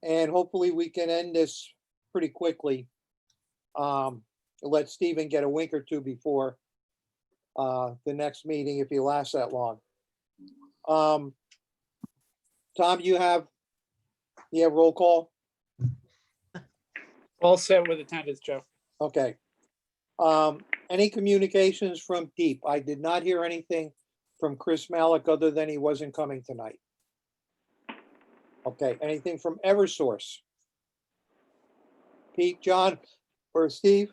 and hopefully we can end this pretty quickly. Let Stephen get a wink or two before the next meeting, if he lasts that long. Tom, you have roll call? All set with attendance, Joe. Okay. Any communications from Deep? I did not hear anything from Chris Malik other than he wasn't coming tonight. Okay, anything from Eversource? Pete, John, or Steve?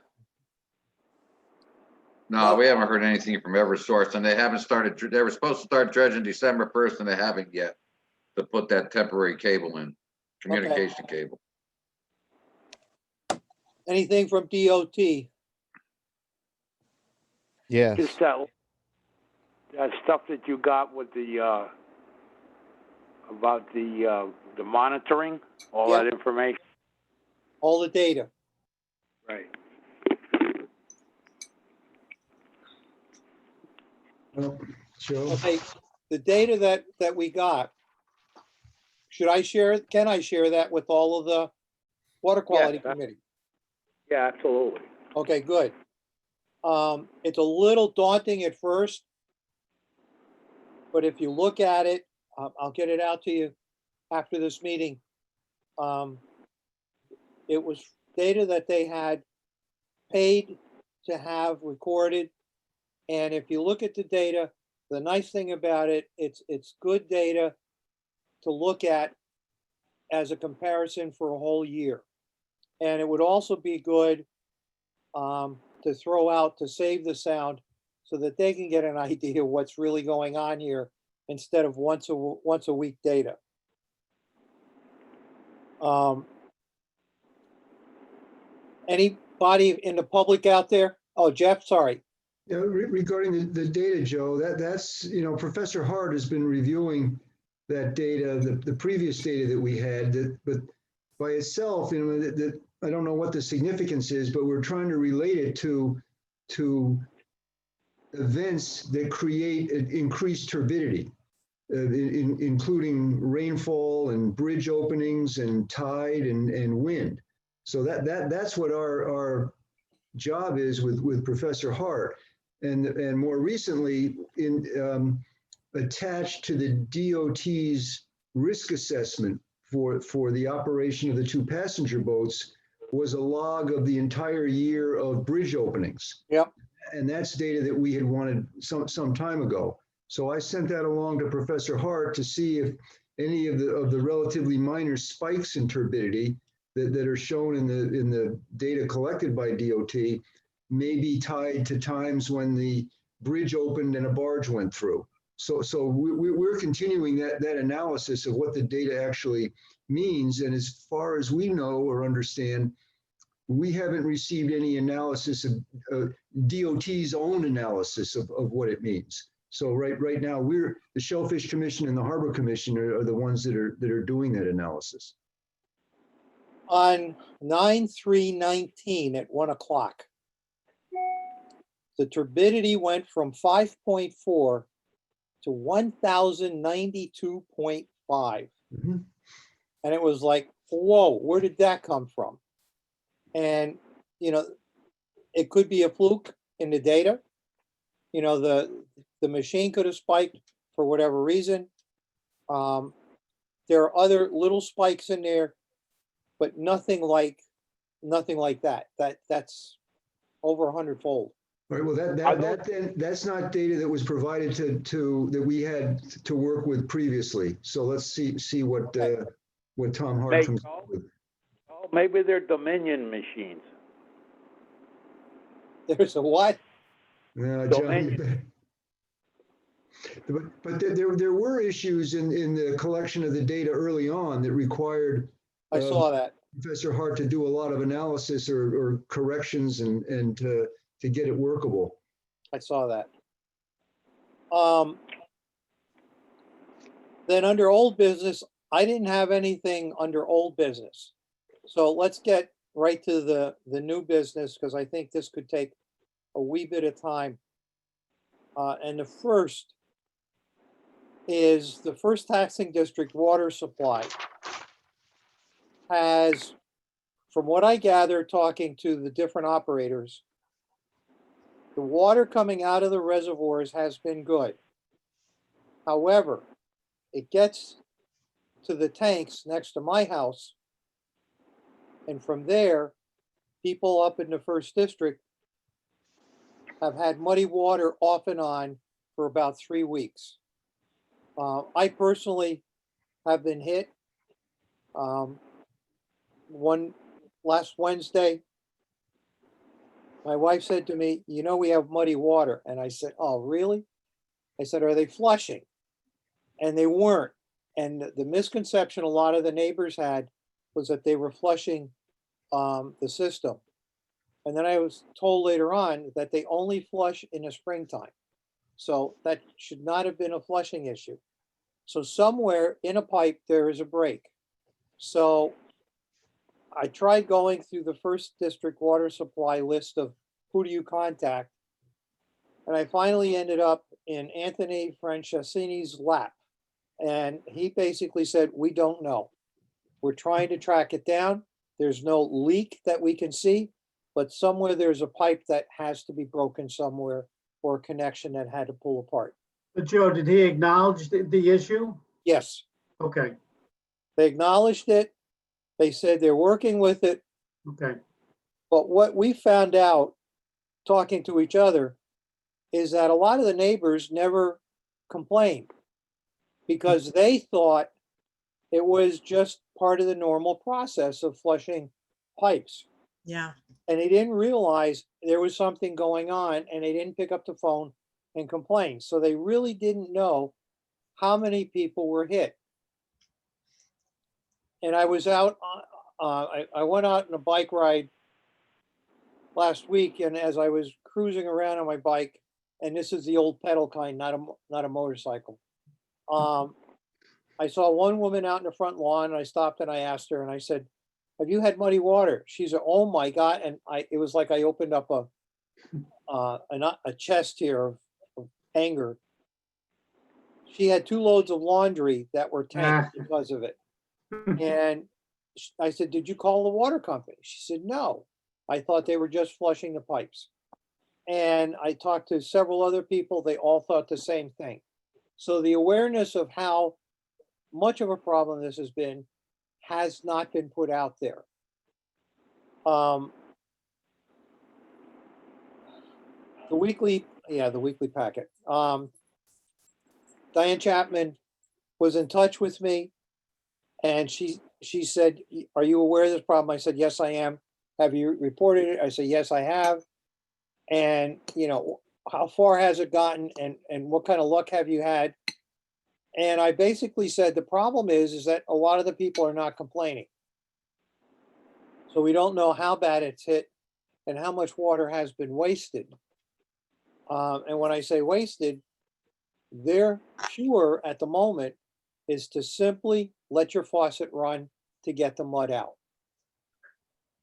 No, we haven't heard anything from Eversource, and they haven't started, they were supposed to start dredging December 1st, and they haven't yet, to put that temporary cable in, communication cable. Anything from DOT? Yes. Just that stuff that you got with the about the monitoring, all Yeah. that information. All the data. Right. Well, Joe, Okay, the data that we got, should I share it? Can I share that with all of the Water Quality Yes, Committee? Yeah, absolutely. Okay, good. It's a little daunting at first, but if you look at it, I'll get it out to you after this meeting. It was data that they had paid to have recorded. And if you look at the data, the nice thing about it, it's good data to look at as a comparison for a whole year. And it would also be good to throw out to save the sound so that they can get an idea of what's really going on here instead of once a week data. Anybody in the public out there? Oh, Jeff, sorry. yeah, regarding the data, Joe, that's, Professor Hart has been reviewing that data, the previous data that we had, but by itself, that I don't know what the significance is, but we're trying to relate it to events that create increased turbidity, including rainfall and bridge openings and tide and wind. So that's what our job is with Professor Hart. And more recently, attached to the DOT's risk assessment for the operation of the 2 passenger boats was a log of the entire year of bridge openings. Yep. And that's data that we had wanted some time ago. So I sent that along to Professor Hart to see if any of the relatively minor spikes in turbidity that are shown in the data collected by DOT may be tied to times when the bridge opened and a barge went through. So we're continuing that analysis of what the data actually means. And as far as we know or understand, we haven't received any analysis of DOT's own analysis of what it means. So right now, the Shellfish Commission and the Harbor Commission are the ones that are doing that analysis. On 9/3/19 at 1 o'clock, the turbidity went from 5.4 to 1,092.5. Mm-hmm. And it was like, whoa, where did that come from? And, it could be a fluke in the data. The machine could have spiked for whatever reason. There are other little spikes in there, but nothing like that. That's over 100-fold. All right, well, that's not data that was provided to that we had to work with previously. So let's see what Tom Hart comes up with. Oh, maybe they're Dominion machines. There's a what? Dominion. But there were issues in the collection of the data early on that required I saw that. Professor Hart to do a lot of analysis or corrections and to get it workable. I saw that. Then under old business, I didn't have anything under old business. So let's get right to the new business, because I think this could take a wee bit of time. And the first is the first taxing district water supply has, from what I gather, talking to the different operators, the water coming out of the reservoirs has been good. However, it gets to the tanks next to my house. And from there, people up in the first district have had muddy water off and on for about 3 weeks. I personally have been hit. One last Wednesday, my wife said to me, "You know, we have muddy water." And I said, "Oh, really?" I said, "Are they flushing?" And they weren't. And the misconception a lot of the neighbors had was that they were flushing the system. And then I was told later on that they only flush in the springtime. So that should not have been a flushing issue. So somewhere in a pipe, there is a break. So I tried going through the first district water supply list of who do you contact. And I finally ended up in Anthony Francescini's lap. And he basically said, "We don't know. We're trying to track it down. There's no leak that we can see, but somewhere there's a pipe that has to be broken somewhere or a connection that had to pull apart." But Joe, did he acknowledge the issue? Yes, Okay, they acknowledged it. They said they're working with it. okay. But what we found out talking to each other is that a lot of the neighbors never complained because they thought it was just part of the normal process of flushing pipes. Yeah. And they didn't realize there was something going on and they didn't pick up the phone and complain. So they really didn't know how many people were hit. And I was out, I went out on a bike ride last week, and as I was cruising around on my bike, and this is the old pedal kind, not a motorcycle. I saw one woman out in the front lawn, and I stopped and I asked her, and I said, "Have you had muddy water?" She said, "Oh my God!" And it was like I opened up a chest here of anger. She had 2 loads of laundry that were tanked because of it. And I said, "Did you call the water company?" She said, "No, I thought they were just flushing the pipes." And I talked to several other people. They all thought the same thing. So the awareness of how much of a problem this has been has not been put out there. The weekly packet. Diane Chapman was in touch with me, and she said, "Are you aware of this problem?" I said, "Yes, I am." "Have you reported it?" I said, "Yes, I have." And, how far has it gotten, and what kind of luck have you had? And I basically said, the problem is that a lot of the people are not complaining. So we don't know how bad it's hit and how much water has been wasted. And when I say wasted, their cure at the moment is to simply let your faucet run to get the mud out.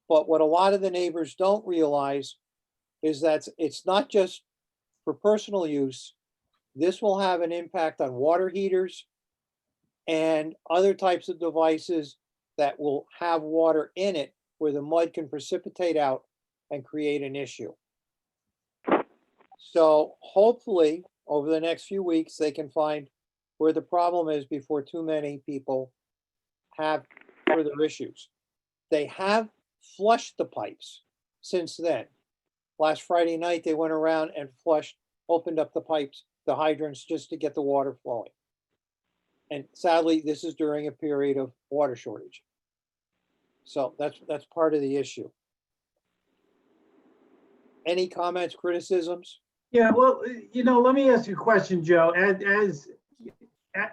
But what a lot of the neighbors don't realize is that it's not just for personal use. This will have an impact on water heaters and other types of devices that will have water in it where the mud can precipitate out and create an issue. So hopefully over the next few weeks, they can find where the problem is before too many people have further issues. They have flushed the pipes since then. Last Friday night, they went around and opened up the pipes, the hydrants, just to get the water flowing. And sadly, this is during a period of water shortage. So that's part of the issue. Any comments, criticisms? Yeah, well, let me ask you a question, Joe. As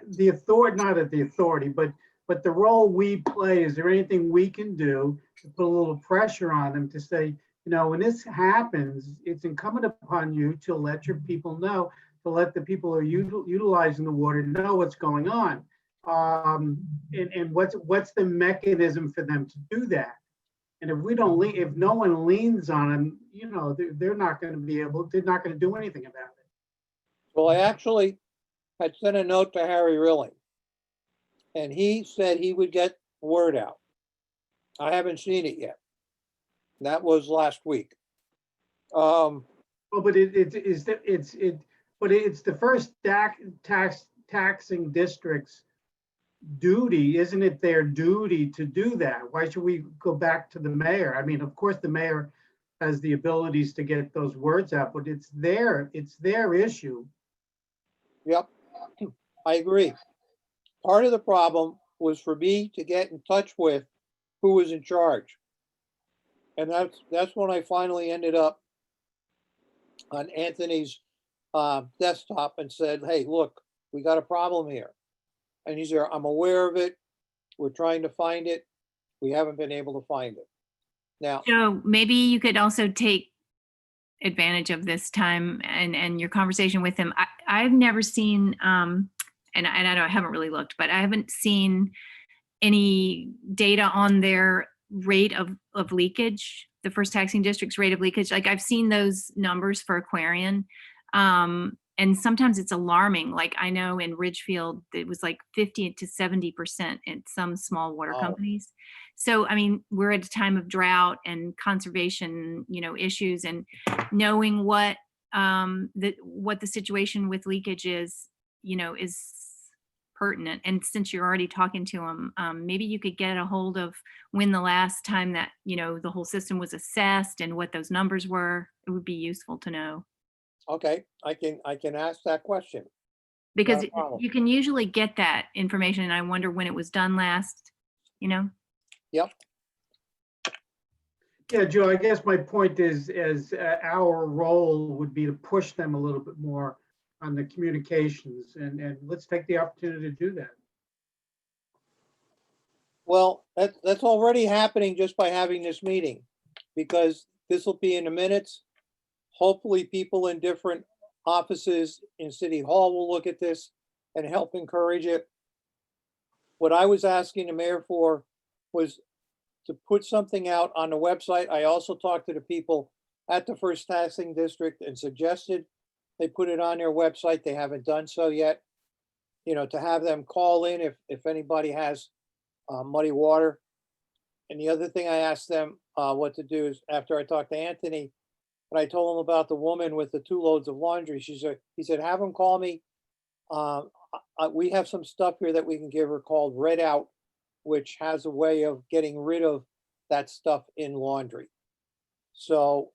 the authority, not at the authority, but the role we play, is there anything we can do to put a little pressure on them to say, when this happens, it's incumbent upon you to let your people know, to let the people who are utilizing the water know what's going on, and what's the mechanism for them to do that. And if no one leans on them, they're not going to do anything about it. Well, I actually had sent a note to Harry Rilling, and he said he would get word out. I haven't seen it yet. That was last week. Well, but it's the first taxing district's duty, isn't it their duty to do that? Why should we go back to the mayor? I mean, of course, the mayor has the abilities to get those words out, but it's their issue. Yep, I agree. Part of the problem was for me to get in touch with who was in charge. And that's when I finally ended up on Anthony's desktop and said, hey, look, we got a problem here. And he's there, I'm aware of it. We're trying to find it. We haven't been able to find it. Now, So maybe you could also take advantage of this time and your conversation with him. I've never seen, and I know I haven't really looked, but I haven't seen any data on their rate of leakage, the first taxing district's rate of leakage. Like I've seen those numbers for Aquarian. And sometimes it's alarming. Like I know in Ridgefield, it was like 50 to 70% in some small water Wow. companies. So, I mean, we're at a time of drought and conservation, issues, and knowing what the situation with leakage is pertinent. And since you're already talking to them, maybe you could get a hold of when the last time that, the whole system was assessed and what those numbers were. It would be useful to know. okay, I can ask that question. Because Not a problem. you can usually get that information, and I wonder when it was done last, Yep, Yeah, Joe, I guess my point is, our role would be to push them a little bit more on the communications, and let's take the opportunity to do that. well, that's already happening just by having this meeting, because this will be in the minutes. Hopefully, people in different offices in City Hall will look at this and help encourage it. What I was asking the mayor for was to put something out on the website. I also talked to the people at the first taxing district and suggested they put it on their website. They haven't done so yet. To have them call in if anybody has muddy water. And the other thing I asked them what to do is, after I talked to Anthony, and I told him about the woman with the 2 loads of laundry, he said, have him call me. We have some stuff here that we can give her called Red Out, which has a way of getting rid of that stuff in laundry. So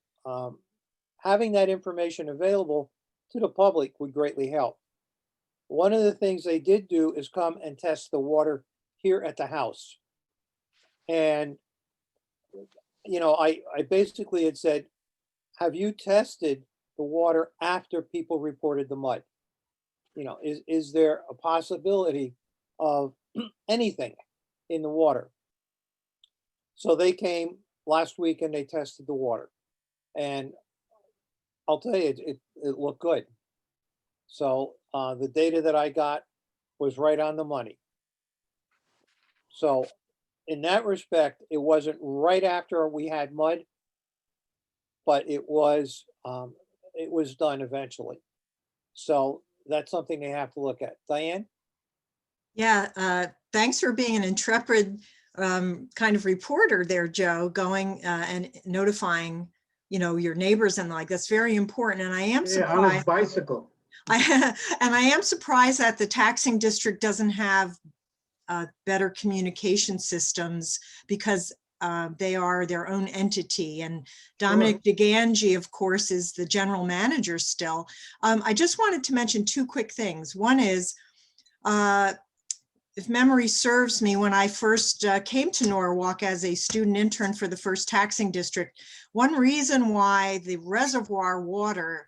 having that information available to the public would greatly help. One of the things they did do is come and test the water here at the house. And, I basically had said, have you tested the water after people reported the mud? Is there a possibility of anything in the water? So they came last week and they tested the water. And I'll tell you, it looked good. So the data that I got was right on the money. So in that respect, it wasn't right after we had mud, but it was done eventually. So that's something they have to look at. Diane? Yeah, thanks for being an intrepid kind of reporter there, Joe, going and notifying, your neighbors and like, that's very important. And I am Yeah, on his surprised. bicycle. And I am surprised that the taxing district doesn't have better communication systems, because they are their own entity. And Dominic DeGangi, of course, is the general manager still. I just wanted to mention 2 quick things. One is, if memory serves me, when I first came to Norwalk as a student intern for the first taxing district, one reason why the reservoir water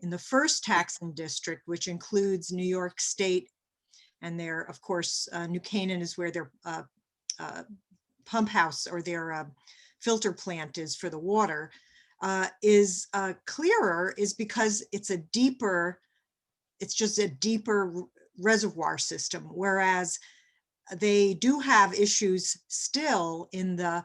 in the first taxing district, which includes New York State, and their, of course, New Canaan is where their pump house or their filter plant is for the water, is clearer, is because it's just a deeper reservoir system, whereas they do have issues still in the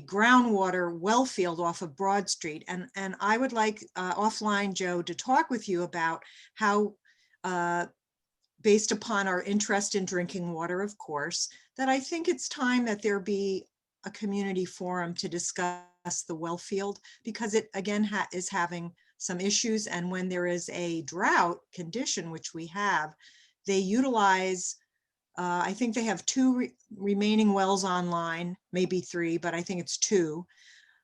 groundwater well field off of Broad Street. And I would like offline, Joe, to talk with you about how, based upon our interest in drinking water, of course, that I think it's time that there be a community forum to discuss the well field, because it again is having some issues. And when there is a drought condition, which we have, they utilize, I think they have two remaining wells online, maybe three, but I think it's two.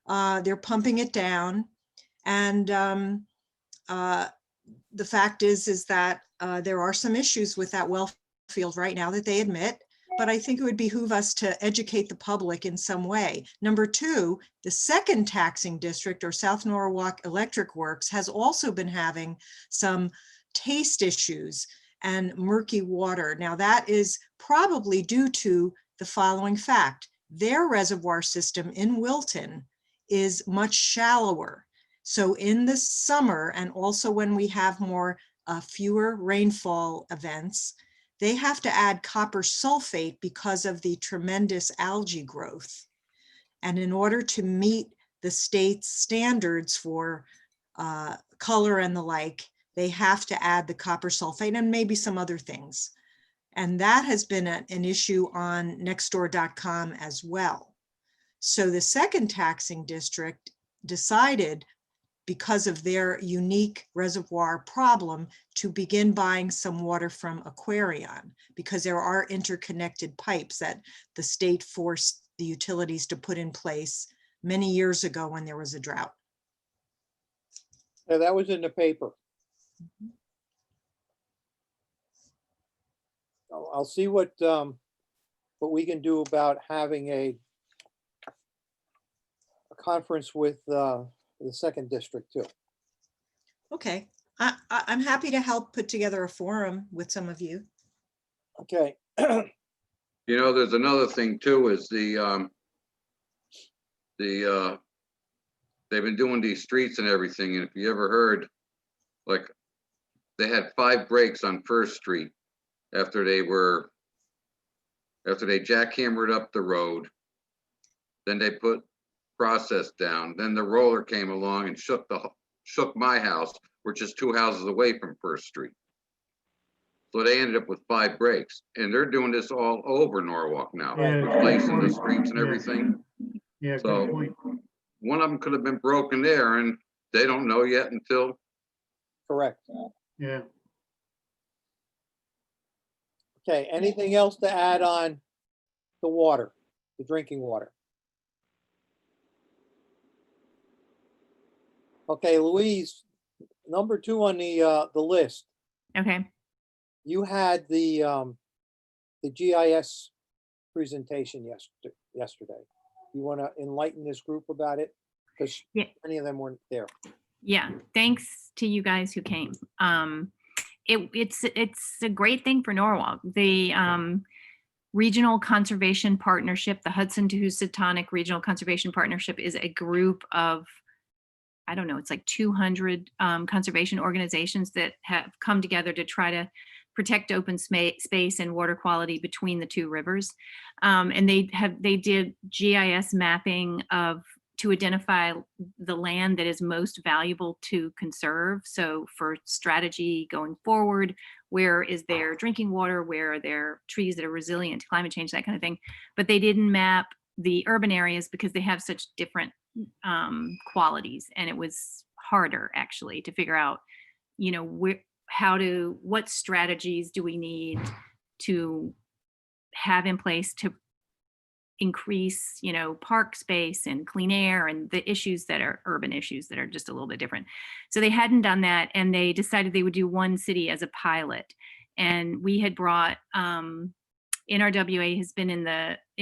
They're pumping it down. And the fact is that there are some issues with that well field right now that they admit, but I think it would behoove us to educate the public in some way. Number two, the second taxing district, or South Norwalk Electric Works, has also been having some taste issues and murky water. Now that is probably due to the following fact: their reservoir system in Wilton is much shallower. So in the summer, and also when we have fewer rainfall events, they have to add copper sulfate because of the tremendous algae growth. And in order to meet the state's standards for color and the like, they have to add the copper sulfate and maybe some other things. And that has been an issue on nextdoor.com as well. So the second taxing district decided, because of their unique reservoir problem, to begin buying some water from Aquarion, because there are interconnected pipes that the state forced the utilities to put in place many years ago when there was a drought. Yeah, that was in the paper. I'll see what we can do about having a conference with the second district too. Okay, I'm happy to help put together a forum with some of you. Okay. You know, there's another thing too, is they've been doing these streets and everything, and if you ever heard, like, they had 5 breaks on First Street after they jackhammered up the road. Then they put process down. Then the roller came along and shook my house, which is 2 houses away from First Street. So they ended up with 5 breaks, and they're doing this all over Norwalk now, Yeah, replacing the good point. streets and Yeah. everything. Yeah, So good point. one of them could have been broken there, and they don't know yet until. Correct. Yeah. Okay, anything else to add on the water, the drinking water? Okay, Louise, number 2 on the list, Okay. you had the GIS presentation yesterday. You want to enlighten this group about it? Because Yeah. many of them weren't there. Yeah, thanks to you guys who came. It's a great thing for Norwalk. The Regional Conservation Partnership, the Hudson to Housatonic Regional Conservation Partnership, is a group of, I don't know, it's like 200 conservation organizations that have come together to try to protect open space and water quality between the 2 rivers. And they did GIS mapping to identify the land that is most valuable to conserve. So for strategy going forward, where is there drinking water? Where are there trees that are resilient to climate change, that kind of thing. But they didn't map the urban areas because they have such different qualities. And it was harder actually to figure out, you know, what strategies do we need to have in place to increase, you know, park space and clean air and the issues that are urban issues that are just a little bit different. So they hadn't done that, and they decided they would do one city as a pilot. And we had brought, NRWA has been in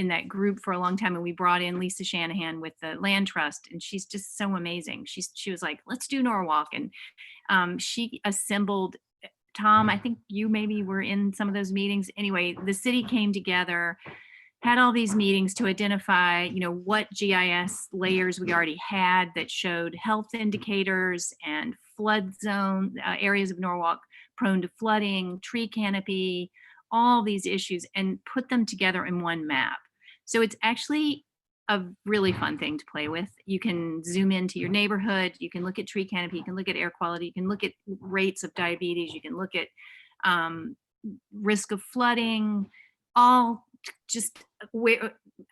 that group for a long time, and we brought in Lisa Shanahan with the Land Trust, and she's just so amazing. She was like, let's do Norwalk. And she assembled, Tom, I think you maybe were in some of those meetings. Anyway, the city came together, had all these meetings to identify, you know, what GIS layers we already had that showed health indicators and flood zone, areas of Norwalk prone to flooding, tree canopy, all these issues, and put them together in one map. So it's actually a really fun thing to play with. You can zoom into your neighborhood, you can look at tree canopy, you can look at air quality, you can look at rates of diabetes, you can look at risk of flooding, all just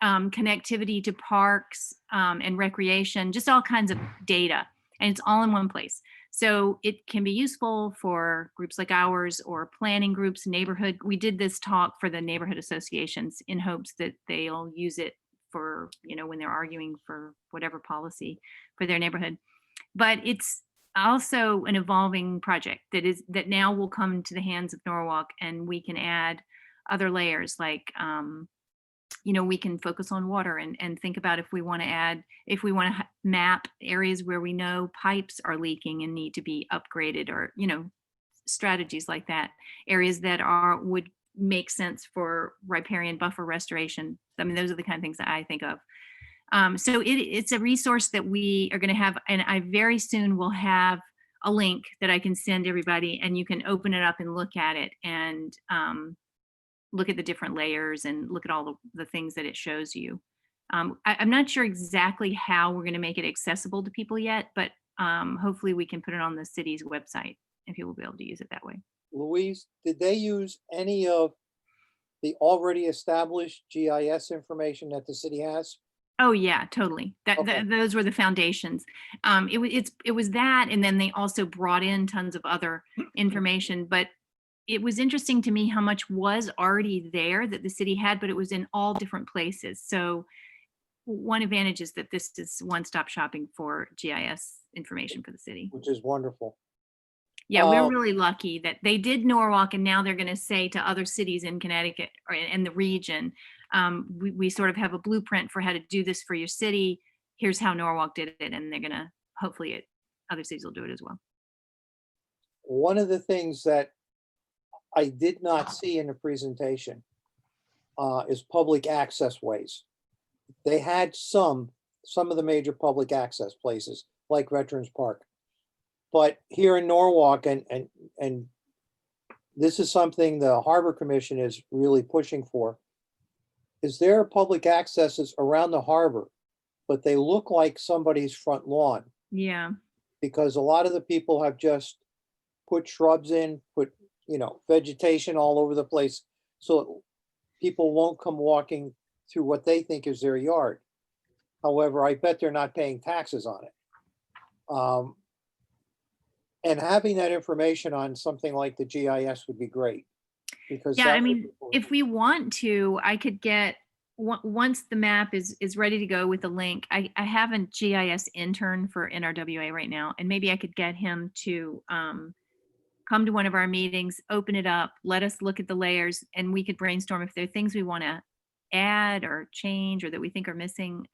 connectivity to parks and recreation, just all kinds of data. And it's all in one place. So it can be useful for groups like ours or planning groups, neighborhood. We did this talk for the neighborhood associations in hopes that they'll use it for, when they're arguing for whatever policy for their neighborhood. But it's also an evolving project that now will come to the hands of Norwalk, and we can add other layers like, we can focus on water and think about if we want to map areas where we know pipes are leaking and need to be upgraded, or, strategies like that, areas that would make sense for riparian buffer restoration. I mean, those are the kind of things that I think of. So it's a resource that we are going to have, and I very soon will have a link that I can send everybody, and you can open it up and look at it, and look at the different layers and look at all the things that it shows you. I'm not sure exactly how we're going to make it accessible to people yet, but hopefully we can put it on the city's website and people will be able to use it that way. Louise, did they use any of the already established GIS information that the city has? Oh yeah, totally. Okay. Those were the foundations. It was that, and then they also brought in tons of other information. But it was interesting to me how much was already there that the city had, but it was in all different places. So one advantage is that this is one-stop shopping for GIS information for the city. Which is wonderful. Yeah, we're really lucky that they did Norwalk, and now they're going to say to other cities in Connecticut or in the region, we sort of have a blueprint for how to do this for your city. Here's how Norwalk did it, and they're going to, hopefully other cities will do it as well. One of the things that I did not see in the presentation is public access ways. They had some of the major public access places like Veterans Park. But here in Norwalk, and this is something the Harbor Commission is really pushing for, is there are public accesses around the harbor, but they look like somebody's front lawn. Yeah. Because a lot of the people have just put shrubs in, put, vegetation all over the place. So people won't come walking through what they think is their yard. However, I bet they're not paying taxes on it. And having that information on something like the GIS would be great. Because yeah, I mean, if we want to, I could get, once the map is ready to go with a link, I have a GIS intern for NRWA right now, and maybe I could get him to come to one of our meetings, open it up, let us look at the layers, and we could brainstorm if there are things we want to add or change or that we think are missing.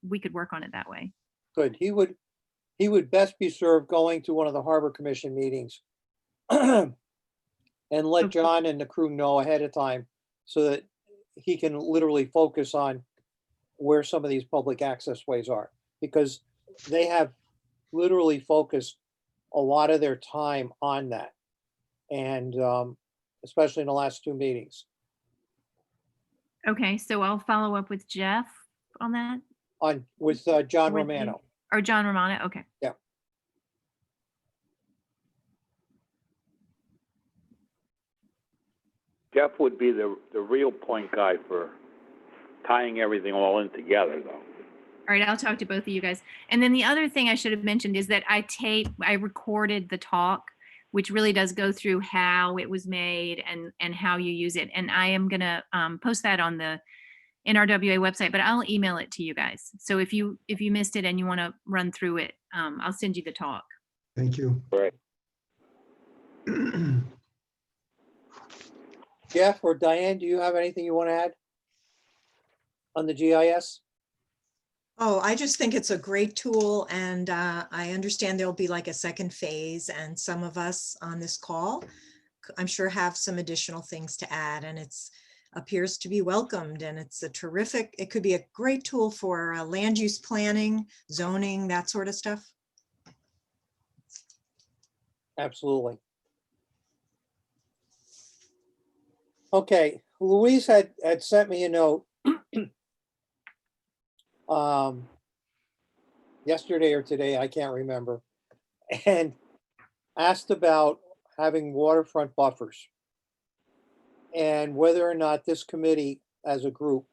We could work on it that way. Good. He would best be served going to one of the Harbor Commission meetings and let John and the crew know ahead of time so that he can literally focus on where some of these public access ways are, because they have literally focused a lot of their time on that. And especially in the last two meetings. Okay, so I'll follow up with Jeff on that. With John With you? Romano. Or John Romano, okay. Yeah. Jeff would be the real point guy for tying everything all in together, though. All right, I'll talk to both of you guys. And then the other thing I should have mentioned is that I recorded the talk, which really does go through how it was made and how you use it. And I am gonna post that on the NRWA website, but I'll email it to you guys. So if you missed it and you want to run through it, I'll send you the talk. Thank you. Right. Jeff or Diane, do you have anything you want to add on the GIS? Oh, I just think it's a great tool, and I understand there'll be like a second phase, and some of us on this call, I'm sure, have some additional things to add, and it's appears to be welcomed, and it's it could be a great tool for land use planning, zoning, that sort of stuff. Absolutely. Okay, Louise had sent me a note yesterday or today, I can't remember, and asked about having waterfront buffers and whether or not this committee as a group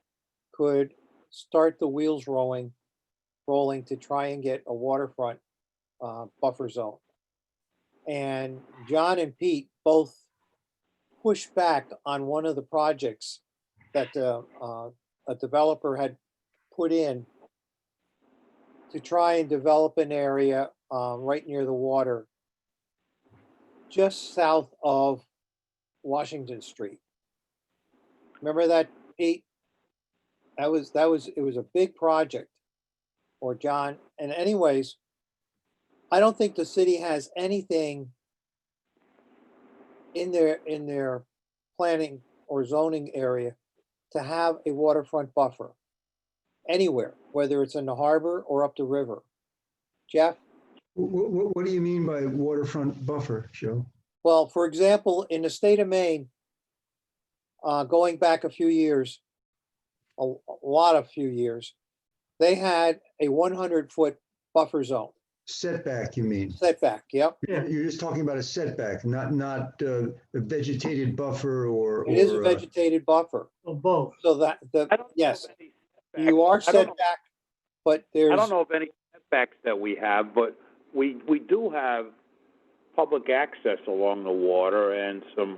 could start the wheels rolling to try and get a waterfront buffer zone. And John and Pete both pushed back on one of the projects that a developer had put in to try and develop an area right near the water, just south of Washington Street. Remember that, Pete? It was a big project, or John. And anyways, I don't think the city has anything in their planning or zoning area to have a waterfront buffer anywhere, whether it's in the harbor or up the river. Jeff? What do you mean by waterfront buffer, Joe? Well, for example, in the state of Maine, going back a few years, a few years, they had a 100-foot buffer zone. Setback, you mean? Setback, yep. Yeah. You're just talking about a setback, not a vegetated buffer or. It is a vegetated buffer. Well, both. So that, I don't know yes, of any you are setbacks. I don't know- setback, but there's. I don't know of any setbacks that we have, but we do have public access along the water and some,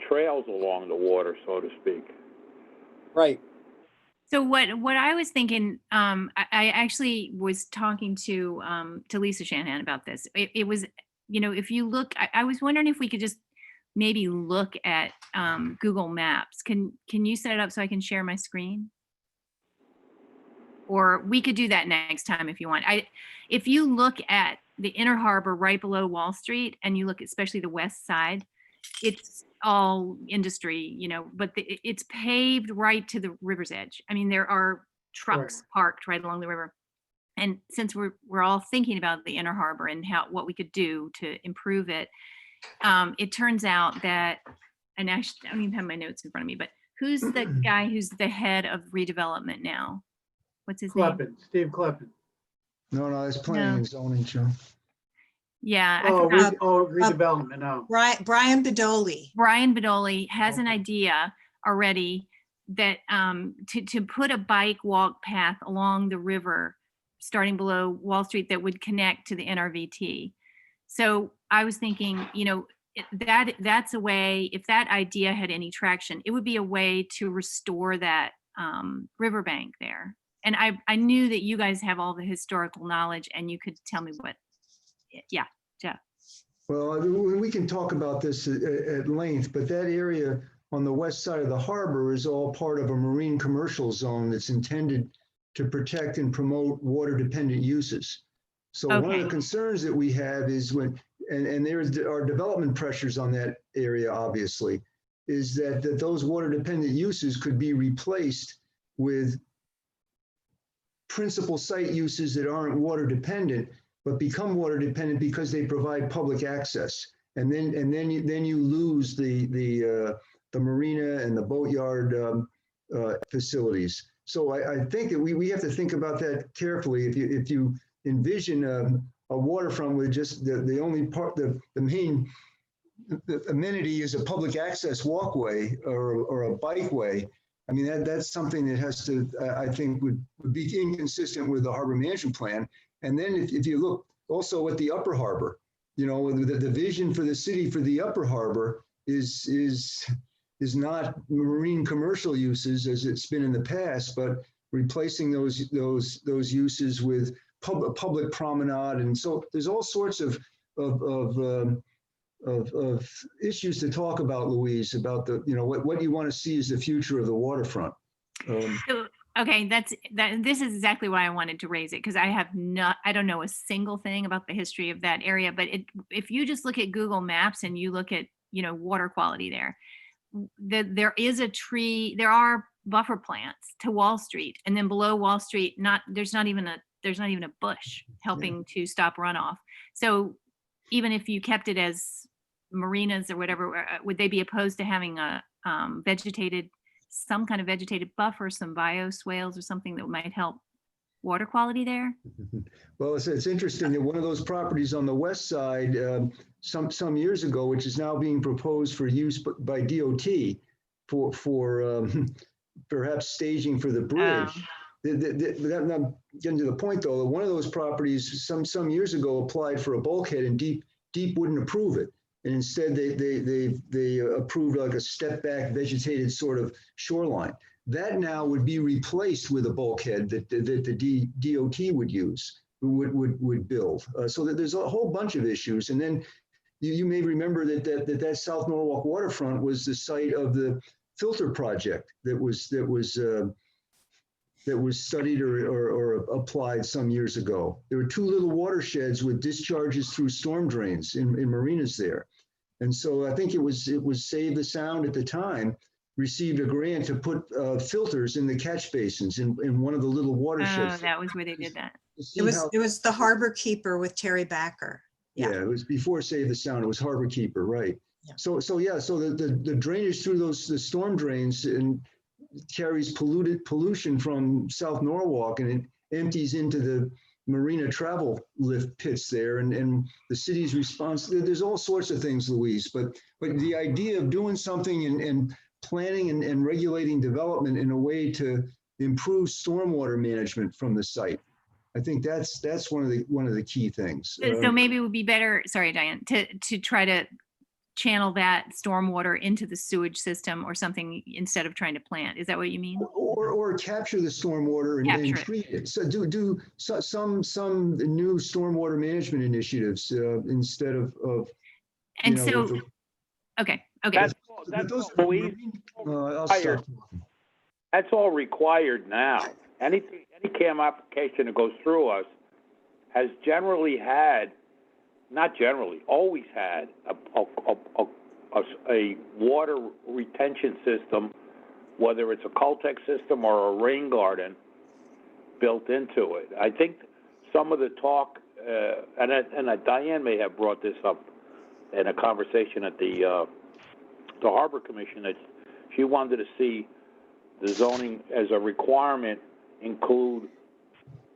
trails along the water, so to speak. Right. So what I was thinking, I actually was talking to Lisa Shanahan about this. It was, if you look, I was wondering if we could just maybe look at Google Maps. Can you set it up so I can share my screen? Or we could do that next time if you want. If you look at the Inner Harbor right below Wall Street, and you look especially the west side, it's all industry, but it's paved right to the river's edge. I mean, there are trucks parked right along the river. And since we're all thinking about the Inner Harbor and what we could do to improve it, it turns out that, and actually I don't even have my notes in front of me, but who's the guy who's the head of redevelopment now? What's his name? Steve Kleppen. No, that's planning and zoning, Joe. Yeah, I Oh, forgot. redevelopment, no. Brian Bedoli. Brian Bedoli has an idea already that to put a bike walk path along the river starting below Wall Street that would connect to the NRVT. So I was thinking, that's a way, if that idea had any traction, it would be a way to restore that riverbank there. And I knew that you guys have all the historical knowledge and you could tell me what, yeah, Jeff. Well, we can talk about this at length, but that area on the west side of the harbor is all part of a marine commercial zone that's intended to protect and promote water-dependent uses. So one of the concerns that we have is and there are development pressures on that area, obviously, is that those water-dependent uses could be replaced with principal site uses that aren't water-dependent, but become water dependent because they provide public access, and then you lose the marina and the boatyard facilities. So I think that we have to think about that carefully. If you envision a waterfront with just the only part, the main amenity is a public access walkway or a bikeway, I mean that's something that has to I think would be inconsistent with the harbor management plan. And then if you look also at the upper harbor, the vision for the city for the upper harbor is not marine commercial uses as it's been in the past, but replacing those uses with public promenade. And so there's all sorts of issues to talk about, Louise, about what you want to see as the future of the waterfront. Okay, this is exactly why I wanted to raise it, because I don't know a single thing about the history of that area, but if you just look at Google Maps and you look at, water quality there are buffer plants to Wall Street, and then below Wall Street, there's not even a bush helping to stop runoff. So even if you kept it as marinas or whatever, would they be opposed to having a some kind of vegetated buffer, some bioswales or something that might help water quality there? Well, it's interesting that one of those properties on the west side, some years ago, which is now being proposed for use by DOT for perhaps staging for the bridge. I'm getting to the point though, one of those properties some years ago applied for a bulkhead and Deep wouldn't approve it. And instead they approved like a step back vegetated sort of shoreline. That now would be replaced with a bulkhead that the DOT would use, would build. So that there's a whole bunch of issues. And then you may remember that South Norwalk waterfront was the site of the filter project that was studied or applied some years ago. There were two little watersheds with discharges through storm drains in marinas there. And so I think it was Save the Sound at the time received a grant to put filters in the catch basins in one of the little watersheds. Oh, that was where they did that. It was the Harbor Keeper with Terry Backer. Yeah, it was before Save the Sound. It was Harbor Keeper, right? Yeah. So the drainage through the storm drains and carries pollution from South Norwalk, and it empties into the marina travel lift pits there, and the city's response. There's all sorts of things, Louise, but the idea of doing something and planning and regulating development in a way to improve stormwater management from the site. I think that's one of the key things. So maybe it would be better, sorry, Diane, to try to channel that stormwater into the sewage system or something instead of trying to plant. Is that what you mean? Or capture the stormwater and treat it. So do some new stormwater management initiatives instead of and so okay. That's I'll stop. That's all required now. Any CAM application that goes through us has always had a water retention system, whether it's a Coltex system or a rain garden built into it. I think some of the talk, and Diane may have brought this up in a conversation at the Harbor Commission, that she wanted to see the zoning as a requirement include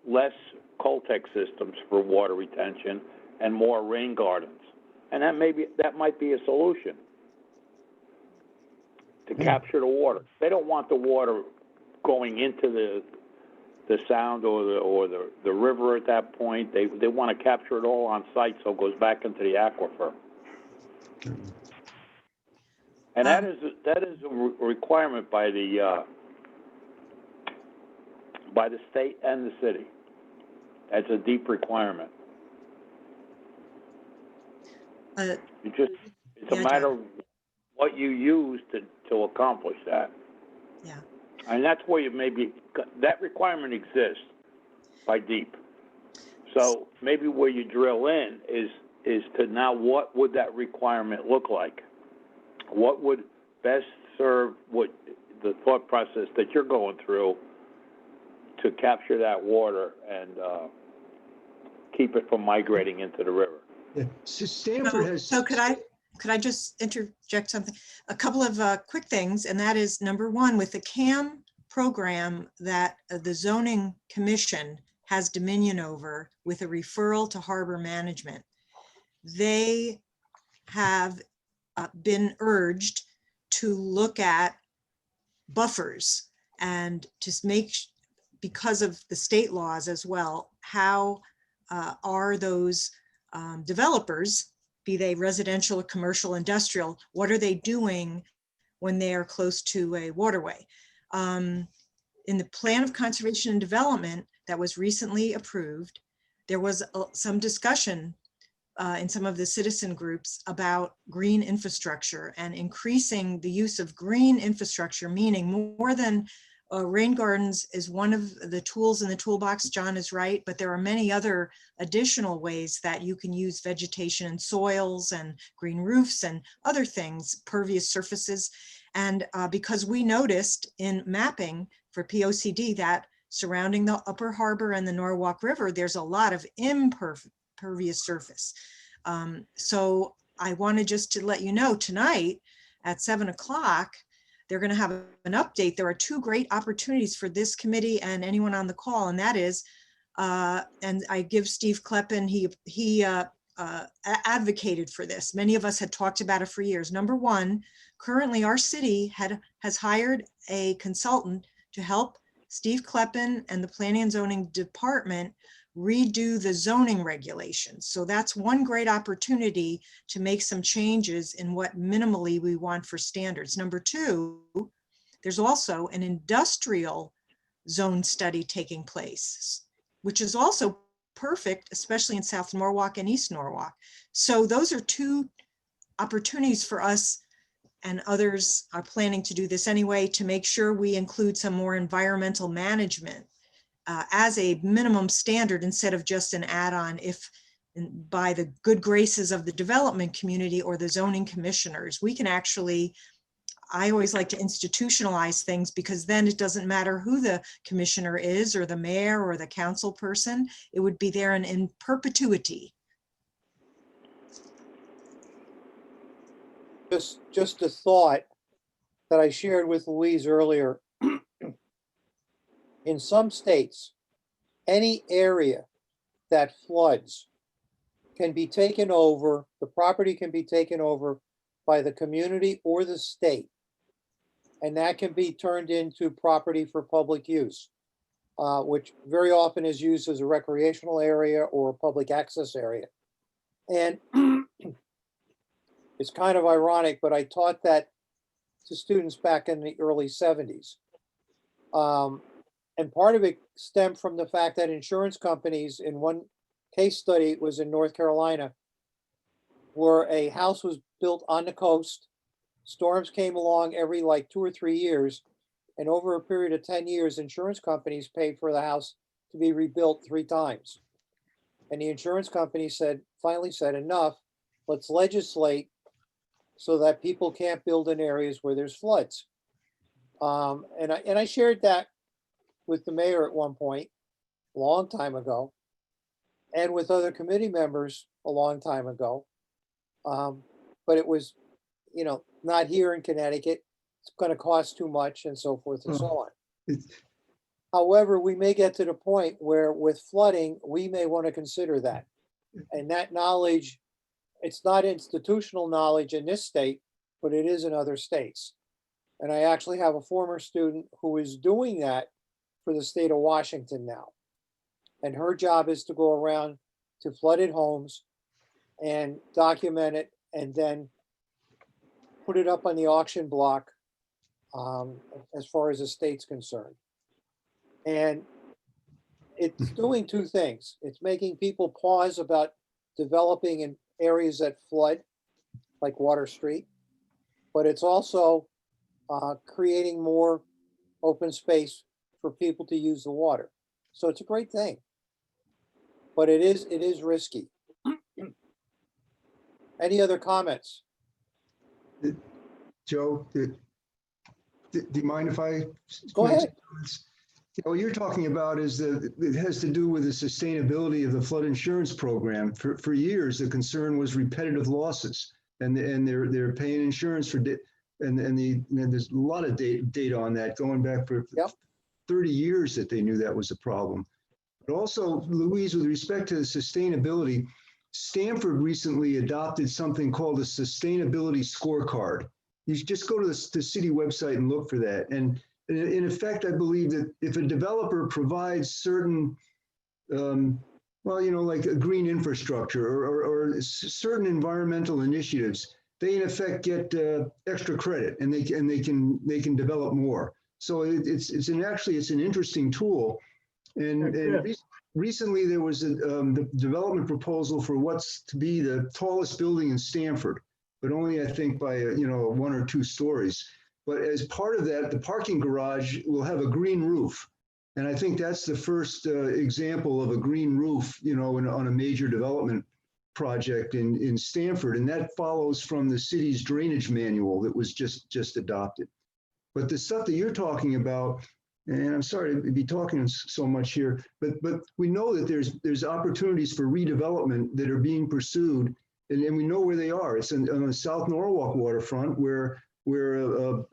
less Coltex systems for water retention and more rain gardens. And that might be a solution to capture the water. They don't want the water going into the sound or the river at that point. They want to capture it all on site so it goes back into the aquifer. And that is a requirement by the state and the city. That's a deep requirement. It's a matter of what you use to accomplish that. Yeah. And that's where that requirement exists by deep. So maybe where you drill in is to now what would that requirement look like? What would best serve what the thought process that you're going through to capture that water and keep it from migrating into the river? Yeah. So Stanford has. So could I just interject something? A couple of quick things, and that is number one, with the CAM program that the Zoning Commission has dominion over with a referral to harbor management, they have been urged to look at buffers and just make, because of the state laws as well, how are those developers, be they residential or commercial, industrial, what are they doing when they are close to a waterway? In the Plan of Conservation and Development that was recently approved, there was some discussion in some of the citizen groups about green infrastructure and increasing the use of green infrastructure, meaning more than rain gardens is one of the tools in the toolbox. John is right, but there are many other additional ways that you can use vegetation and soils and green roofs and other things, pervious surfaces. And because we noticed in mapping for POCD that surrounding the Upper Harbor and the Norwalk River, there's a lot of impervious surface. So I wanted just to let you know tonight at 7 o'clock, they're going to have an update. There are two great opportunities for this committee and anyone on the call, and that is, and I give Steve Kleppen, he advocated for this. Many of us had talked about it for years. Number one, currently our city has hired a consultant to help Steve Kleppen and the Planning and Zoning Department redo the zoning regulations. So that's one great opportunity to make some changes in what minimally we want for standards. Number two, there's also an industrial zone study taking place, which is also perfect, especially in South Norwalk and East Norwalk. So those are two opportunities for us, and others are planning to do this anyway, to make sure we include some more environmental management as a minimum standard instead of just an add-on if by the good graces of the development community or the zoning commissioners. We can actually, I always like to institutionalize things, because then it doesn't matter who the commissioner is or the mayor or the council person. It would be there in perpetuity. Just a thought that I shared with Louise earlier. In some states, any area that floods can be taken over, the property can be taken over by the community or the state. And that can be turned into property for public use, which very often is used as a recreational area or a public access area. And it's kind of ironic, but I taught that to students back in the early 70s. And part of it stemmed from the fact that insurance companies, in one case study, it was in North Carolina, where a house was built on the coast. Storms came along every like 2 or 3 years. And over a period of 10 years, insurance companies paid for the house to be rebuilt 3 times. And the insurance company finally said, enough, let's legislate so that people can't build in areas where there's floods. And I shared that with the mayor at one point, a long time ago, and with other committee members a long time ago. But it was, not here in Connecticut. It's going to cost too much and so forth and so on. However, we may get to the point where with flooding, we may want to consider that. And that knowledge, it's not institutional knowledge in this state, but it is in other states. And I actually have a former student who is doing that for the state of Washington now. And her job is to go around to flooded homes and document it and then put it up on the auction block as far as the state's concerned. And it's doing 2 things. It's making people pause about developing in areas that flood, like Water Street, but it's also creating more open space for people to use the water. So it's a great thing, but it is risky. Any other comments? Joe, do you mind if I? Go ahead. What you're talking about is it has to do with the sustainability of the flood insurance program. For years, the concern was repetitive losses, and they're paying insurance for and there's a lot of data on that going back for 30 years that they knew that was a problem. But also, Louise, with respect to the sustainability, Stanford recently adopted something called a sustainability scorecard. You should just go to the city website and look for that. And in effect, I believe that if a developer provides certain, like a green infrastructure or certain environmental initiatives, they in effect get extra credit, and they can develop more. So it's an interesting tool. And recently there was the development proposal for what's to be the tallest building in Stanford, but only I think by 1 or 2 stories. But as part of that, the parking garage will have a green roof. And I think that's the first example of a green roof, on a major development project in Stanford. And that follows from the city's drainage manual that was just adopted. But the stuff that you're talking about, and I'm sorry to be talking so much here, but we know that there's opportunities for redevelopment that are being pursued, and we know where they are. It's on the South Norwalk waterfront where a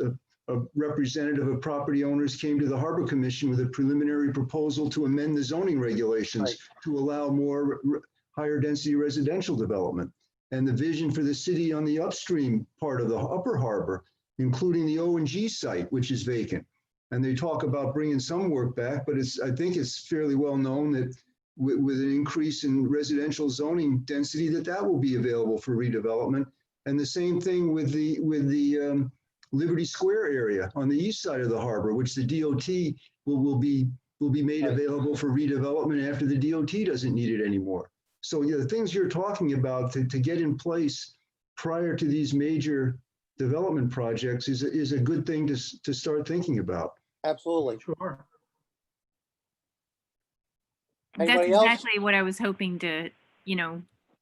representative of property owners came to the Harbor Commission with a preliminary proposal to amend the zoning regulations to allow more higher density residential development, and the vision for the city on the upstream part of the upper harbor, including the O&G site, which is vacant. And they talk about bringing some work back, but I think it's fairly well known that with an increase in residential zoning density, that will be available for redevelopment. And the same thing with the Liberty Square area on the east side of the harbor, which the DOT will be made available for redevelopment after the DOT doesn't need it anymore. So the things you're talking about to get in place prior to these major development projects is a good thing to start thinking about. Absolutely. Sure. That's Anybody else? exactly what I was hoping to,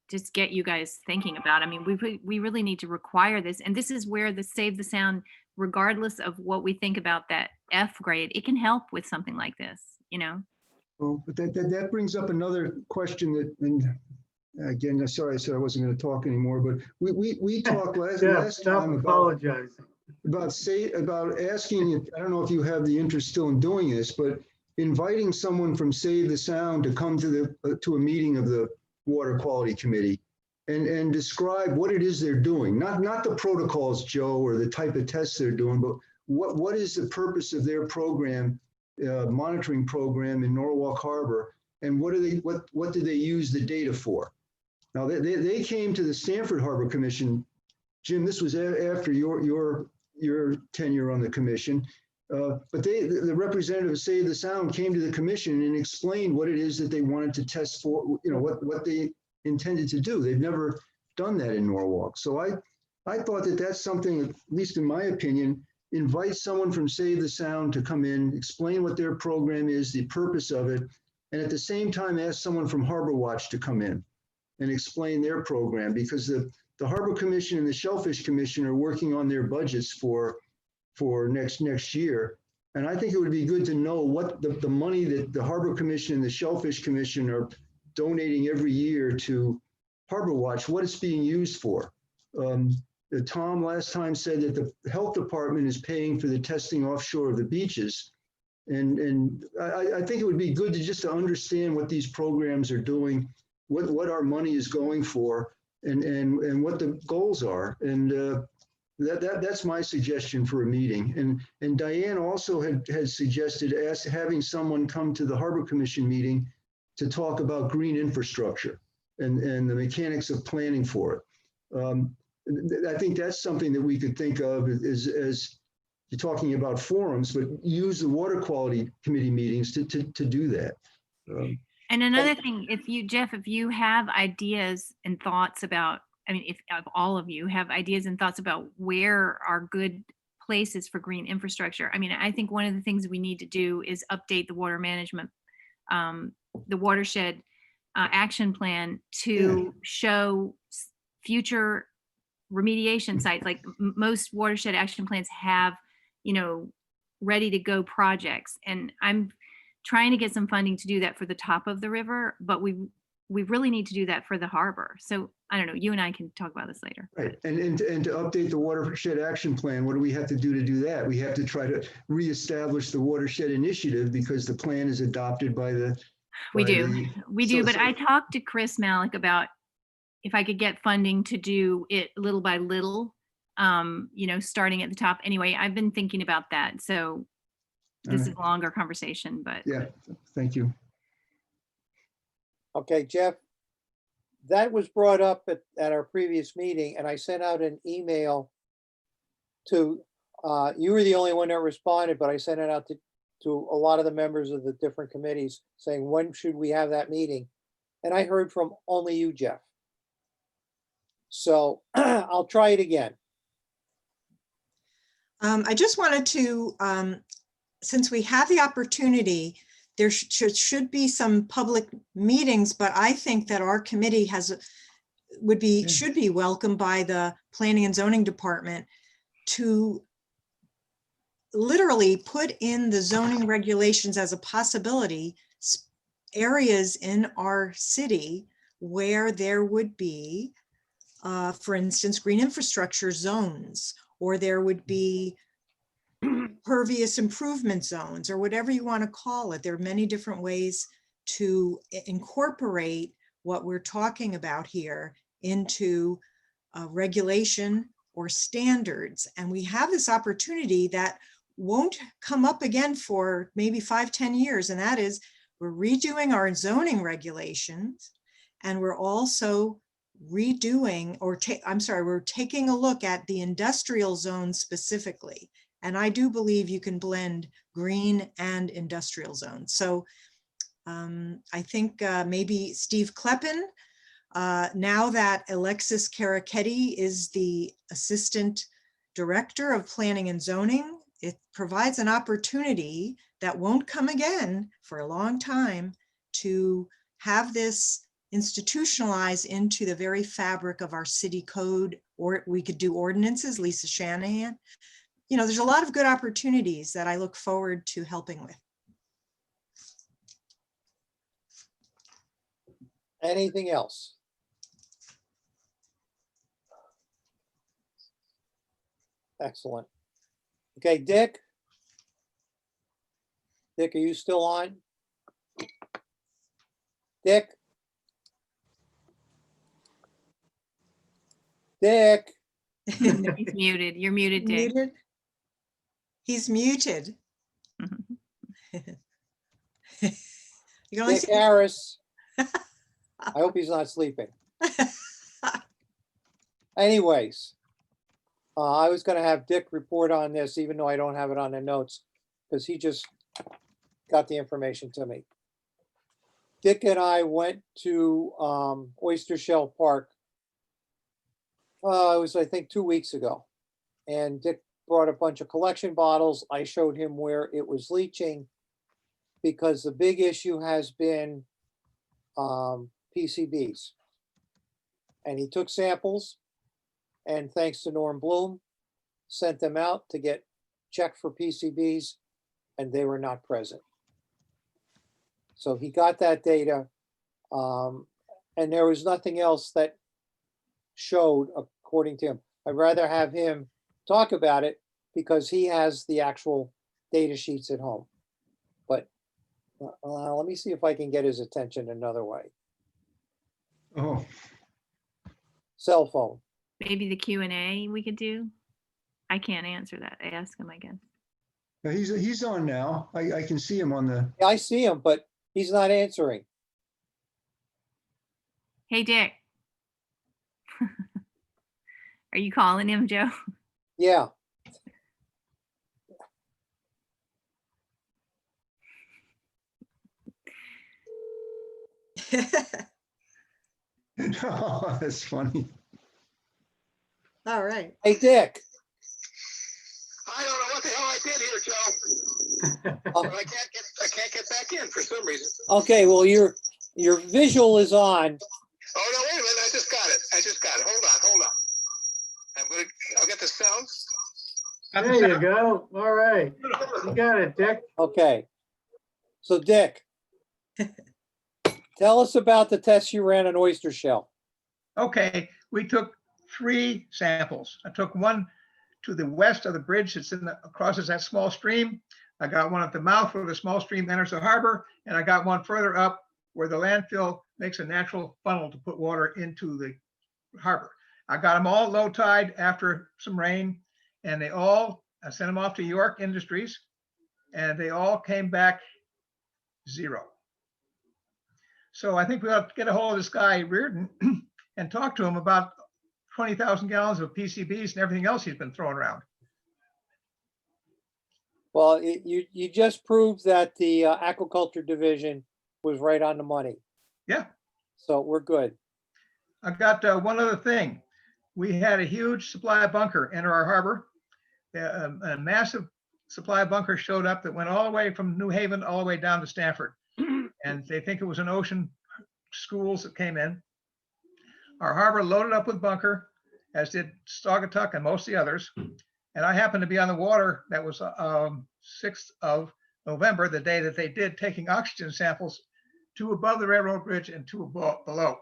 just get you guys thinking about. I mean, we really need to require this. And this is where the Save the Sound, regardless of what we think about that F grade, it can help with something like this, Well, but that brings up another question that, and again, sorry, I said I wasn't going to talk anymore, but we talked last Stop time apologizing. about asking, I don't know if you have the interest still in doing this, but inviting someone from Save the Sound to come to a meeting of the Water Quality Committee and describe what it is they're doing, not the protocols, Joe, or the type of tests they're doing, but what is the purpose of their program, monitoring program in Norwalk Harbor, and what do they use the data for? Now they came to the Stanford Harbor Commission, Jim. This was after your tenure on the commission, but the representative of Save the Sound came to the commission and explained what it is that they wanted to test for. What they intended to do. They've never done that in Norwalk, so I thought that that's something, at least in my opinion, invite someone from Save the Sound to come in, explain what their program is, the purpose of it, and at the same time ask someone from Harbor Watch to come in and explain their program, because the Harbor Commission and the Shellfish Commission are working on their budgets for next year. And I think it would be good to know what the money that the Harbor Commission and the Shellfish Commission are donating every year to Harbor Watch, what it's being used for. Tom last time said that the health department is paying for the testing offshore of the beaches. And I think it would be good to understand what these programs are doing, what our money is going for, and what the goals are. And that's my suggestion for a meeting. And Diane also had suggested having someone come to the Harbor Commission meeting to talk about green infrastructure and the mechanics of planning for it. I think that's something that we could think of as you're talking about forums, but use the Water Quality Committee meetings to do that. And another thing, Jeff, if you have ideas and thoughts about, if all of you have ideas and thoughts about where are good places for green infrastructure, I think one of the things we need to do is update the water management, the watershed action plan to show future remediation sites. Like most watershed action plans have, ready to go projects. And I'm trying to get some funding to do that for the top of the river, but we really need to do that for the harbor. So I don't know, you and I can talk about this later. Right, and to update the watershed action plan, what do we have to do that? We have to try to reestablish the watershed initiative because the plan is adopted by the. We do, but I talked to Chris Malik about if I could get funding to do it little by little, starting at the top. Anyway, I've been thinking about that. So this is a longer conversation, but. Yeah, thank you. Okay, Jeff, that was brought up at our previous meeting, and I sent out an email to, you were the only one that responded, but I sent it out to a lot of the members of the different committees saying, when should we have that meeting? And I heard from only you, Jeff. So I'll try it again. I just wanted to, since we have the opportunity, there should be some public meetings, but I think that our committee should be welcomed by the Planning and Zoning Department to literally put in the zoning regulations as a possibility, areas in our city where there would be, for instance, green infrastructure zones, or there would be pervious improvement zones, or whatever you want to call it. There are many different ways to incorporate what we're talking about here into regulation or standards. And we have this opportunity that won't come up again for maybe 5-10 years. And that is, we're redoing our zoning regulations, and we're also redoing, or we're taking a look at the industrial zone specifically. And I do believe you can blend green and industrial zones. So I think maybe Steve Kleppen, now that Alexis Carachetti is the Assistant Director of Planning and Zoning, it provides an opportunity that won't come again for a long time to have this institutionalized into the very fabric of our city code, or we could do ordinances, Lisa Shanahan. You know, there's a lot of good opportunities that I look forward to helping with. Anything else? Excellent. Okay, Dick? Dick, are you still on? Dick? Dick? He's muted. You're muted, Dick. Muted? He's muted. You can only Dick see- Harris? I hope he's not sleeping. Anyways, I was gonna have Dick report on this, even though I don't have it on the notes, because he just got the information to me. Dick and I went to Oyster Shell Park. It was, I think, 2 weeks ago. And Dick brought a bunch of collection bottles. I showed him where it was leaching, because the big issue has been PCBs. And he took samples, and thanks to Norm Bloom, sent them out to get checked for PCBs, and they were not present. So he got that data, and there was nothing else that showed, according to him. I'd rather have him talk about it because he has the actual data sheets at home. But let me see if I can get his attention another way. Oh, Cell phone. Maybe the Q&A we could do. I can't answer that. I ask him, I guess. yeah, he's on now. I can see him on the, Yeah, I see him, but he's not answering. Hey, Dick. Are you calling him, Joe? Yeah. oh, that's funny. All right. Hey, Dick. I don't know what the hell I did here, Joe. Oh, But I can't get back in for some reason. okay, well, your visual is on. Oh, no, wait a minute. I just got it. Hold on. I'll get the sound. There you go. All right. You got it, Dick. Okay. So Dick, tell us about the test you ran on Oyster Shell. Okay, we took 3 samples. I took one to the west of the bridge that's crosses that small stream. I got one at the mouth where the small stream enters the harbor, and I got one further up where the landfill makes a natural funnel to put water into the harbor. I got them all low tide after some rain, and I sent them off to York Industries, and they all came back 0. So I think we ought to get a hold of this guy Reardon and talk to him about 20,000 gallons of PCBs and everything else he's been throwing around. Well, you just proved that the aquaculture division was right on the money. Yeah. So we're good. I got one other thing. We had a huge supply bunker enter our harbor. A massive supply bunker showed up that went all the way from New Haven all the way down to Stanford. And they think it was an ocean schools that came in. Our harbor loaded up with bunker, as did Saugatuck and most of the others. And I happened to be on the water. That was 6th of November, the day that they did, taking oxygen samples 2 above the railroad bridge and 2 below.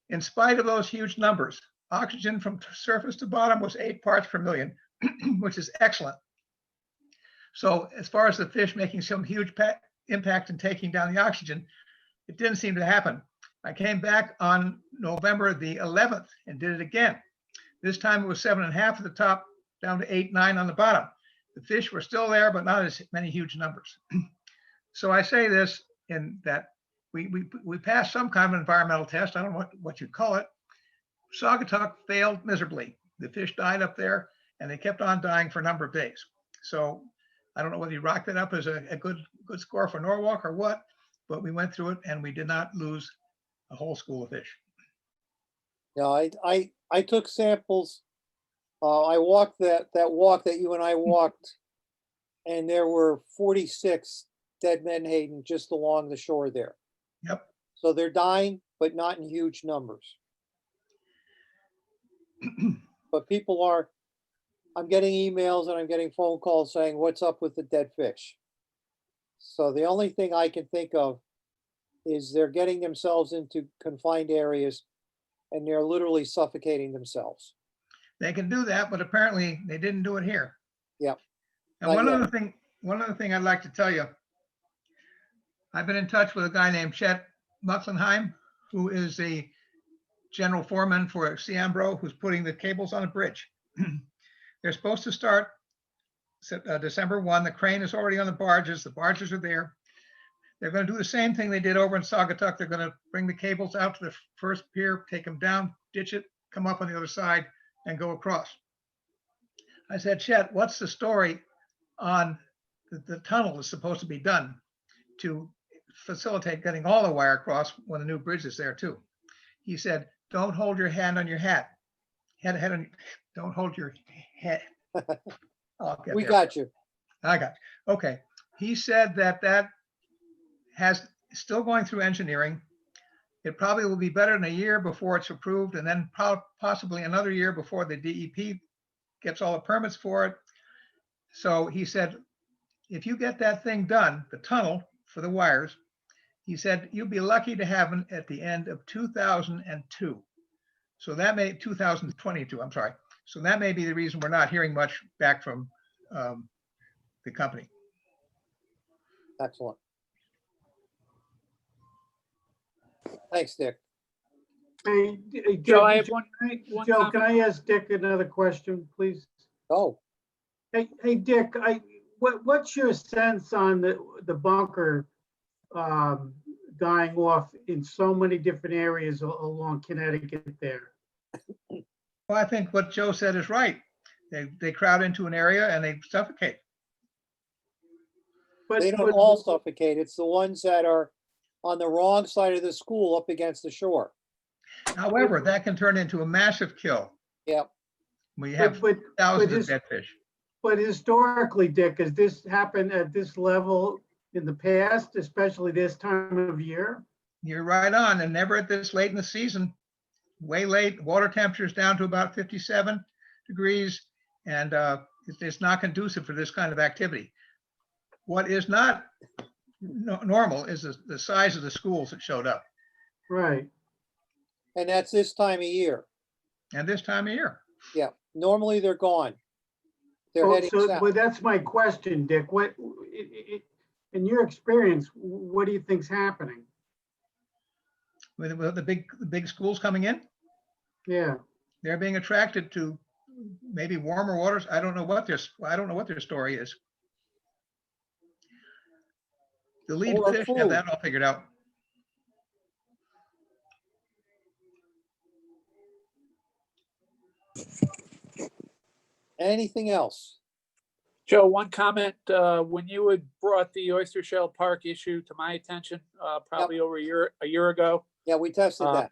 In spite of those huge numbers, oxygen from surface to bottom was 8 parts per million, which is excellent. So as far as the fish making some huge impact in taking down the oxygen, it didn't seem to happen. I came back on November the 11th and did it again. This time it was 7.5 at the top, down to 8, 9 on the bottom. The fish were still there, but not as many huge numbers. So I say this in that we passed some kind of environmental test. I don't know what you call it. Saugatuck failed miserably. The fish died up there, and they kept on dying for a number of days. So I don't know whether you rocked it up as a good score for Norwalk or what, but we went through it and we did not lose a whole school of fish. No, I took samples. I walked that walk that you and I walked, and there were 46 dead menhaden just along the shore there. Yep. So they're dying, but not in huge numbers. But people are, I'm getting emails and I'm getting phone calls saying, what's up with the dead fish? So the only thing I can think of is they're getting themselves into confined areas and they're literally suffocating themselves. They can do that, but apparently they didn't do it here. Yep. And Not one yet. other thing I'd like to tell you, I've been in touch with a guy named Chet Mucklenheim, who is the general foreman for Ciambro, who's putting the cables on a bridge. They're supposed to start December 1. The crane is already on the barges. The barges are there. They're going to do the same thing they did over in Saugatuck. They're going to bring the cables out to the first pier, take them down, ditch it, come up on the other side, and go across. I said, Chet, what's the story on the tunnel that's supposed to be done to facilitate getting all the wire across when the new bridge is there too? He said, don't hold your hand on your hat. Don't hold your head. We got you. I got you. Okay. He said that has still going through engineering. It probably will be better than a year before it's approved, and then possibly another year before the DEP gets all the permits for it. So he said, if you get that thing done, the tunnel for the wires, he said, you'll be lucky to have it at the end of 2002. So that may 2022, I'm sorry. So that may be the reason we're not hearing much back from the company. Excellent. Thanks, Dick. Hey, Joe, I have one Joe, can comment. I ask Dick another question, please? Oh, Hey, Dick, what's your sense on the bunker dying off in so many different areas along Connecticut there? Well, I think what Joe said is right. They crowd into an area and they suffocate. they don't all suffocate. It's the ones that are on the wrong side of the school up against the shore. However, that can turn into a massive kill. Yep. We have But thousands of dead fish. But historically, Dick, has this happened at this level in the past, especially this time of year? You're right on, and never at this late in the season. Way late, water temperature is down to about 57 degrees, and it's not conducive for this kind of activity. What is not normal is the size of the schools that showed up. Right. And that's this time of year. And this time of year. Yeah. Normally they're gone. They're heading south. Well, that's my question, Dick. What, in your experience, what do you think's happening? With the big schools coming in, Yeah. they're being attracted to maybe warmer waters. I don't know what their story is. The lead Or fish have food. that all figured out. Anything else? Joe, one comment, when you had brought the Oyster Shell Park issue to my attention, probably over a year ago. Yeah, we tested that.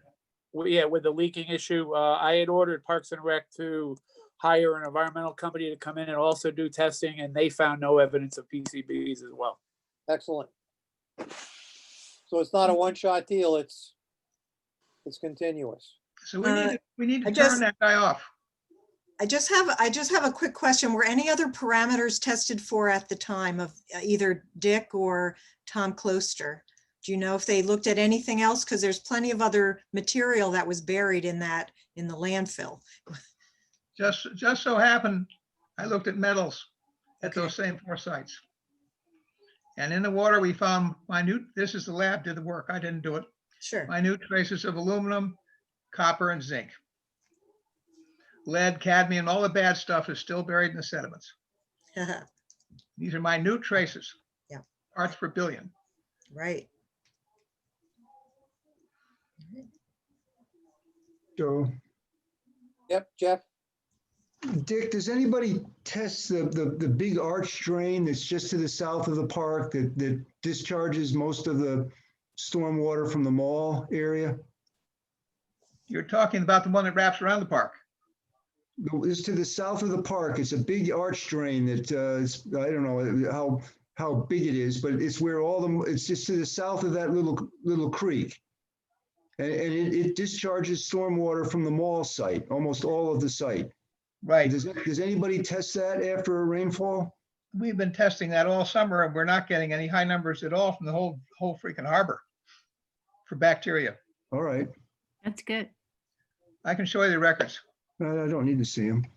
With the leaking issue, I had ordered Parks and Rec to hire an environmental company to come in and also do testing, and they found no evidence of PCBs as well. Excellent. So it's not a one-shot deal. It's continuous. So we need to I turn just- that guy off. I just have a quick question. Were any other parameters tested for at the time of either Dick or Tom Closter? Do you know if they looked at anything else? Because there's plenty of other material that was buried in the landfill. Just so happened, I looked at metals at Okay. those same 4 sites. And in the water, we found minute, this is the lab did the work, I didn't do it. Sure. minute traces of aluminum, copper, and zinc. Lead, cadmium, all the bad stuff is still buried in the sediments. These are minute traces. Yeah. Parts per billion. Right. So, Yep, Jeff? Dick, does anybody test the big arch drain that's just to the south of the park that discharges most of the stormwater from the mall area? You're talking about the one that wraps around the park. It's to the south of the park. It's a big arch drain that, I don't know how big it is, but it's where it's just to the south of that little creek. And it discharges stormwater from the mall site, almost all of the site. Right. Does anybody test that after a rainfall? We've been testing that all summer and we're not getting any high numbers at all from the whole freaking harbor for bacteria. All right. That's good. I can show you the records. I don't need to see them.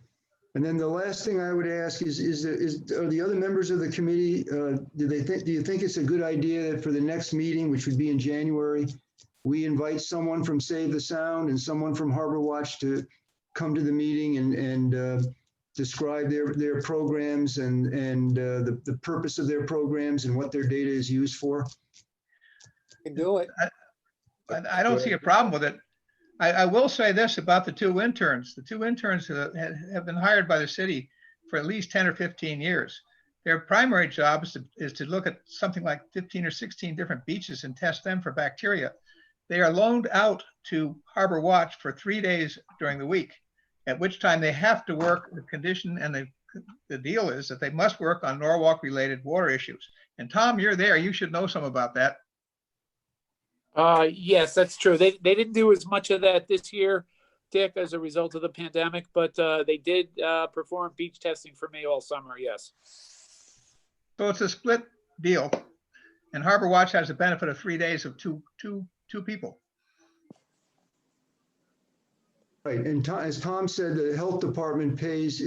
And then the last thing I would ask are the other members of the committee, do you think it's a good idea that for the next meeting, which would be in January, we invite someone from Save the Sound and someone from Harbor Watch to come to the meeting and describe their programs and the purpose of their programs and what their data is used for? You can do it. I don't see a problem with it. I will say this about the two interns. The two interns have been hired by the city for at least 10 or 15 years. Their primary job is to look at something like 15 or 16 different beaches and test them for bacteria. They are loaned out to Harbor Watch for 3 days during the week, at which time they have to work the condition, and the deal is that they must work on Norwalk-related water issues. And Tom, you're there. You should know some about that. Yes, that's true. They didn't do as much of that this year, Dick, as a result of the pandemic, but they did perform beach testing for me all summer, yes. So it's a split deal. And Harbor Watch has the benefit of 3 days of two people. Right, and as Tom said, the health department pays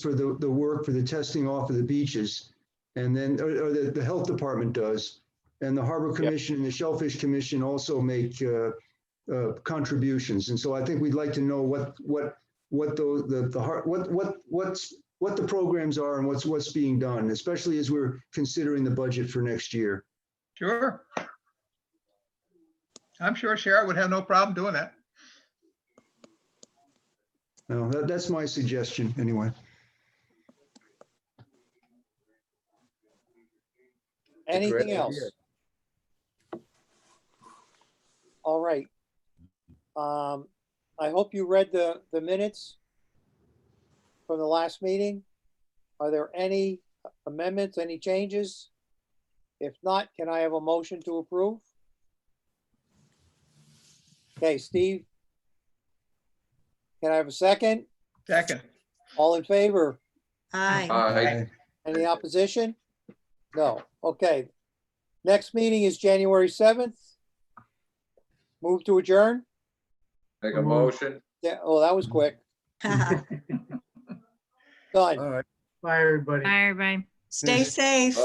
for the work for the testing off of the beaches, and then or the health department does, and the Harbor Commission and the Shellfish Commission also make contributions. And so I think we'd like to know what the programs are and what's being done, especially as we're considering the budget for next year. Sure. I'm sure Sheriff would have no problem doing that. No, that's my suggestion anyway. Anything else? All right. I hope you read the minutes from the last meeting. Are there any amendments, any changes? If not, can I have a motion to approve? Okay, Steve? Can I have a second? Second. All in favor? Aye. Aye. Any opposition? No. Okay. Next meeting is January 7th. Move to adjourn? Make a motion. Yeah, oh, that was quick. Done. Bye, everybody. Bye, everybody. Stay safe.